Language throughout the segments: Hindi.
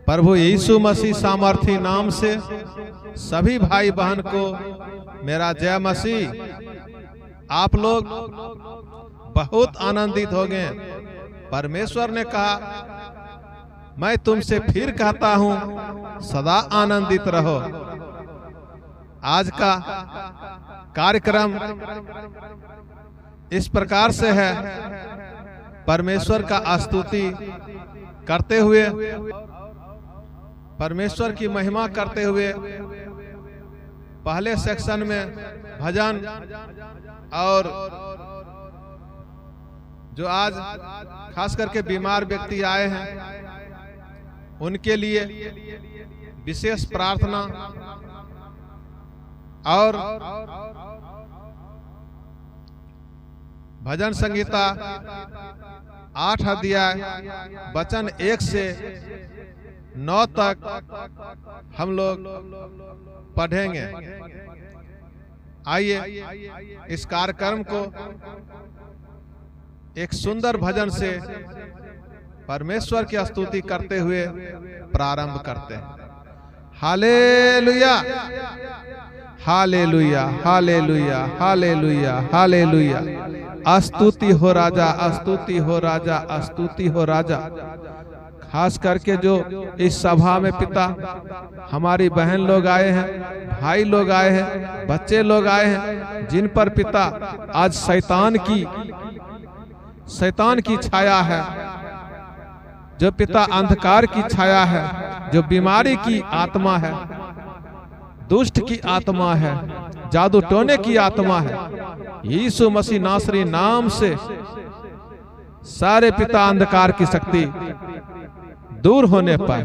प्रभु यीशु मसीह सामर्थी नाम से सभी भाई बहन को मेरा जय मसीह। आप लोग बहुत आनंदित हो गए। परमेश्वर ने कहा मैं तुमसे फिर कहता हूं सदा आनंदित रहो। आज का कार्यक्रम इस प्रकार से है, परमेश्वर का स्तुति करते हुए, परमेश्वर की महिमा करते हुए पहले सेक्शन में भजन और जो आज खास करके बीमार व्यक्ति आए हैं उनके लिए विशेष प्रार्थना और भजन संगीता 8 अध्याय वचन 1 से 9 तक हम लोग पढ़ेंगे। आइए इस कार्यक्रम को एक सुंदर भजन से परमेश्वर की स्तुति करते हुए प्रारंभ करते हैं। Hallelujah hallelujah hallelujah hallelujah hallelujah. स्तुति हो राजा, स्तुति हो राजा, स्तुति हो राजा। खास करके जो इस सभा में पिता हमारी बहन लोग आए हैं, भाई लोग आए हैं, बच्चे लोग आए हैं, जिन पर पिता आज शैतान की छाया है, जो पिता अंधकार की छाया है, जो बीमारी की आत्मा है, दुष्ट की आत्मा है, जादू टोने की आत्मा है, यीशु मसीह नासरी नाम से सारे पिता अंधकार की शक्ति दूर होने पाए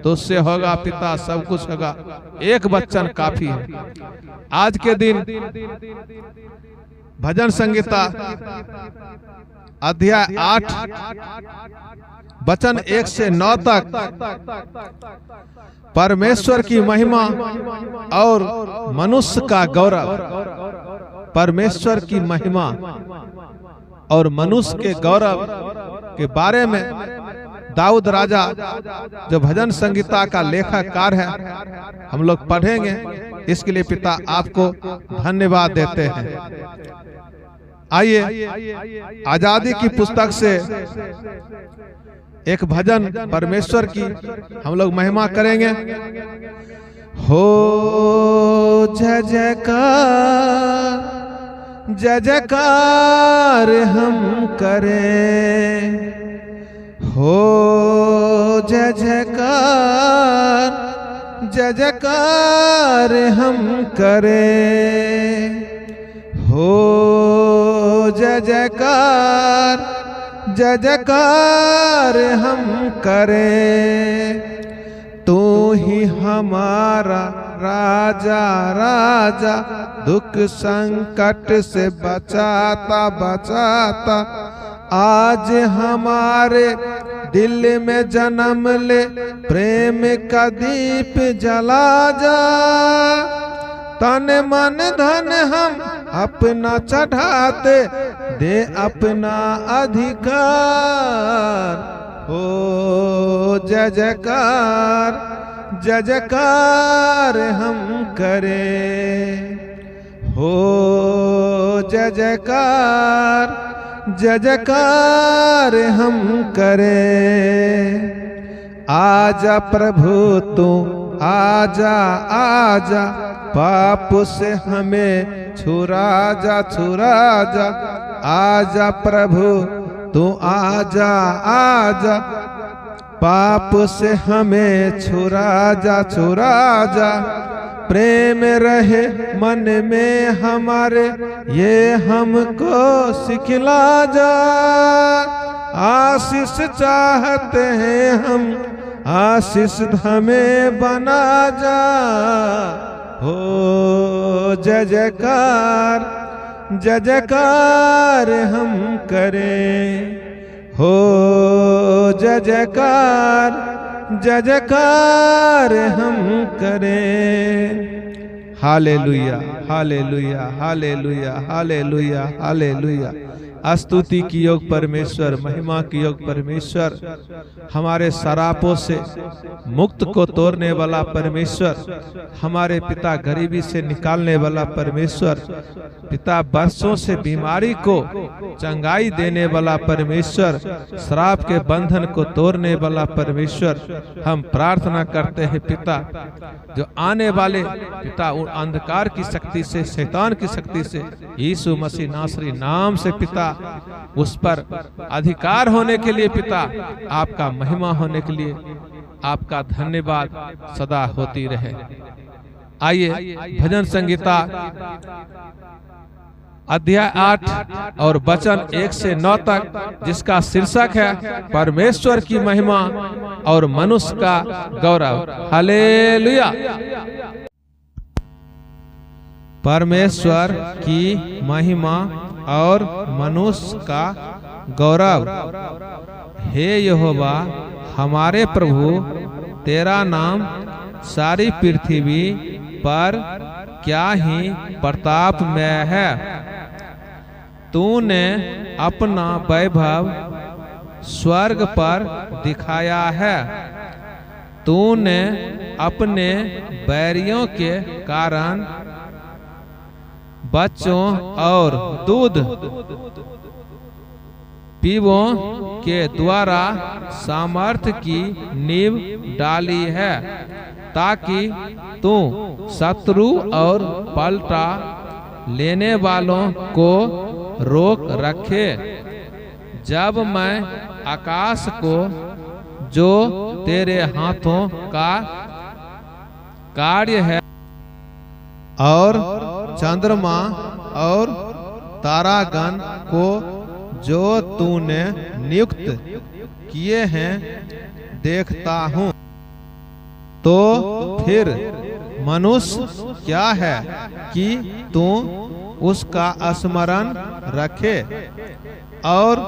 तो उससे होगा पिता सब कुछ होगा। एक वचन काफी है। आज के दिन भजन संगीता अध्याय 8 वचन 1 से 9 तक परमेश्वर की महिमा और मनुष्य का गौरव, परमेश्वर की महिमा और मनुष्य के गौरव के बारे में दाऊद राजा जो भजन संगीता का लेखककार है हम लोग पढ़ेंगे। इसके लिए पिता आपको धन्यवाद देते हैं। आइए आजादी की पुस्तक से एक भजन परमेश्वर की हम लोग महिमा करेंगे। हो जय जयकार, जय जयकार हम करें, हो जय जयकार, जय जयकार हम करें, हो जय जयकार, जय जयकार हम करें। तू ही हमारा राजा राजा, दुख संकट से बचाता बचाता, आज हमारे दिल में जन्म ले, प्रेम का दीप जला जा। तन मन धन हम अपना चढ़ाते, दे अपना अधिकार, हो जय जयकार, जय जयकार हम करें, हो जय जयकार, जय जयकार हम करें। आजा प्रभु तू आजा आजा, पाप से हमें छुरा जा छुरा जा। आजा प्रभु तू आजा आजा, पाप से हमें छुरा जा छुरा जा। प्रेम रहे मन में हमारे, ये हमको सिखला जा। आशीष चाहते हैं हम, आशीष हमें बना जा। हो जय जयकार, जय जयकार हम करें, हो जय जयकार, जय जयकार हम करें। Hallelujah hallelujah hallelujah hallelujah hallelujah. स्तुति की योग परमेश्वर, महिमा की योग परमेश्वर, हमारे सरापों से मुक्त को तोड़ने वाला परमेश्वर, हमारे पिता गरीबी से निकालने वाला परमेश्वर, पिता वर्षों से बीमारी को चंगाई देने वाला परमेश्वर, श्राप के बंधन को तोड़ने वाला परमेश्वर, हम प्रार्थना करते हैं पिता, जो आने वाले पिता उन अंधकार की शक्ति से, शैतान की शक्ति से, यीशु मसीह नासरी नाम से पिता उस पर अधिकार होने के लिए पिता, आपका महिमा होने के लिए आपका धन्यवाद सदा होती रहे। आइए भजन संगीता अध्याय 8 और वचन 1 से 9 तक, जिसका शीर्षक है परमेश्वर की महिमा और मनुष्य का गौरव। हालेलुया। परमेश्वर की महिमा और मनुष्य का गौरव। हे यहोवा हमारे प्रभु, तेरा नाम सारी पृथ्वी पर क्या ही प्रतापमय है। तूने अपना वैभव स्वर्ग पर दिखाया है। तूने अपने बैरियों के कारण बच्चों और दूध पीवों के द्वारा सामर्थ्य की नींव डाली है, ताकि तू शत्रु और पलटा लेने वालों को रोक रखे। जब मैं आकाश को, जो तेरे हाथों का कार्य है, और चंद्रमा और तारागण को जो तूने नियुक्त किए हैं देखता हूँ, तो फिर मनुष्य क्या है कि तू उसका स्मरण रखे, और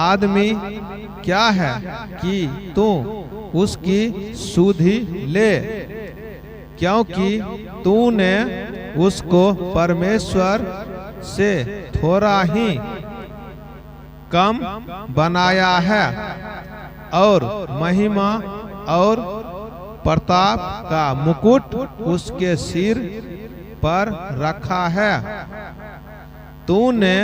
आदमी क्या है कि तू उसकी सुधि ले, क्योंकि तूने उसको परमेश्वर से थोड़ा ही कम बनाया है, और महिमा और प्रताप का मुकुट उसके सिर पर रखा है। तूने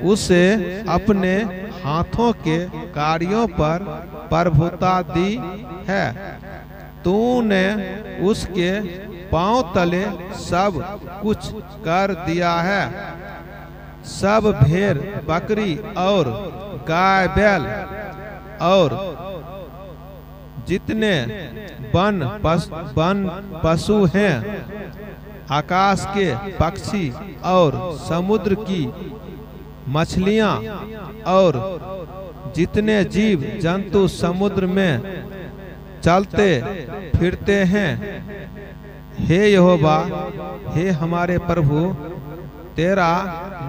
उसे अपने हाथों के कार्यों पर प्रभुता दी है। तूने उसके पांव तले सब कुछ कर दिया है। सब भेड़ बकरी और गाय बैल और जितने वन पशु हैं, आकाश के पक्षी और समुद्र की मछलियां और जितने जीव जंतु समुद्र में चलते फिरते हैं। हे यहोवा, हे हमारे प्रभु, तेरा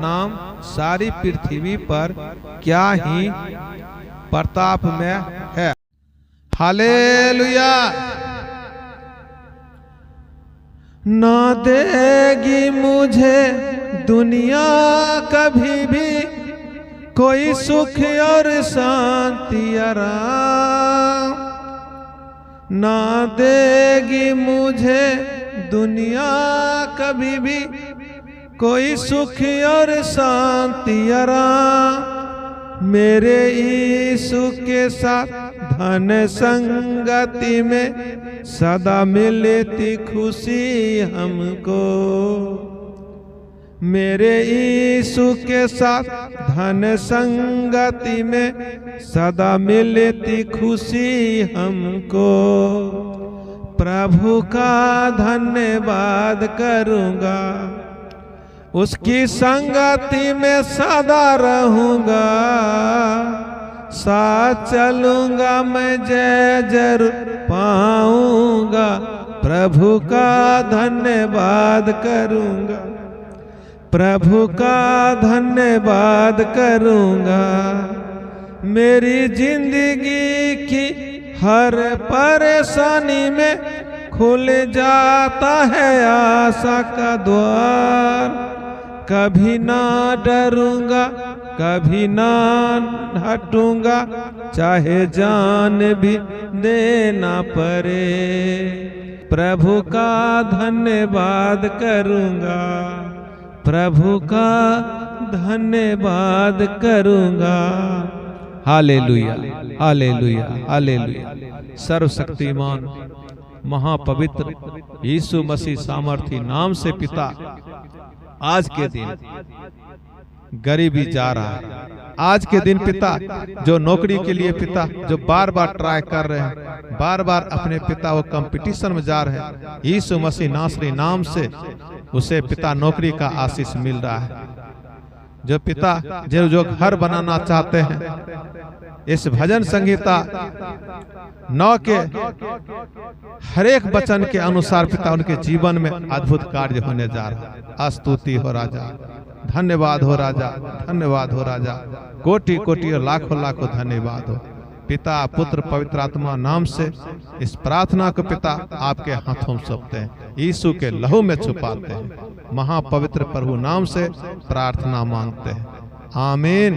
नाम सारी पृथ्वी पर क्या ही प्रतापमय है। हालेलुया। ना देगी मुझे दुनिया कभी भी कोई सुख और शांति आराम, ना देगी मुझे दुनिया कभी भी कोई सुख और शांति आराम। मेरे यीशु के साथ धन संगति में सदा मिलती खुशी हमको। मेरे यीशु के साथ धन संगति में सदा मिलती खुशी हमको। प्रभु का धन्यवाद करूँगा, उसकी संगति में सदा रहूँगा। साथ चलूँगा मैं, जय जरूर पाऊँगा। प्रभु का धन्यवाद करूँगा, प्रभु का धन्यवाद करूँगा। मेरी जिंदगी की हर परेशानी में खुल जाता है आशा का द्वार। कभी ना डरूंगा, कभी ना हटूंगा, चाहे जान भी देना पड़े। प्रभु का धन्यवाद करूंगा, प्रभु का धन्यवाद करूंगा। Hallelujah, hallelujah, hallelujah. सर्वशक्तिमान महापवित्र यीशु मसीह सामर्थी नाम से पिता, आज के दिन गरीबी जा रहा है। आज के दिन पिता, जो नौकरी के लिए पिता, जो बार बार ट्राई कर रहे हैं, बार बार अपने पिता वो कंपटीशन में जा रहे हैं, यीशु मसीह नासरी नाम से उसे पिता नौकरी का आशीष मिल रहा है। जो पिता जो घर बनाना चाहते हैं, इस भजन संहिता 9 के हर एक वचन के अनुसार पिता उनके जीवन में अद्भुत कार्य होने जा रहा है। स्तुति हो राजा, धन्यवाद हो राजा, धन्यवाद हो राजा, कोटि कोटि और लाखों लाखों धन्यवाद हो। पिता पुत्र पवित्र आत्मा नाम से इस प्रार्थना को पिता आपके हाथों में सौंपते हैं, यीशु के लहू में छुपाते हैं। महापवित्र प्रभु नाम से प्रार्थना मांगते हैं, आमीन।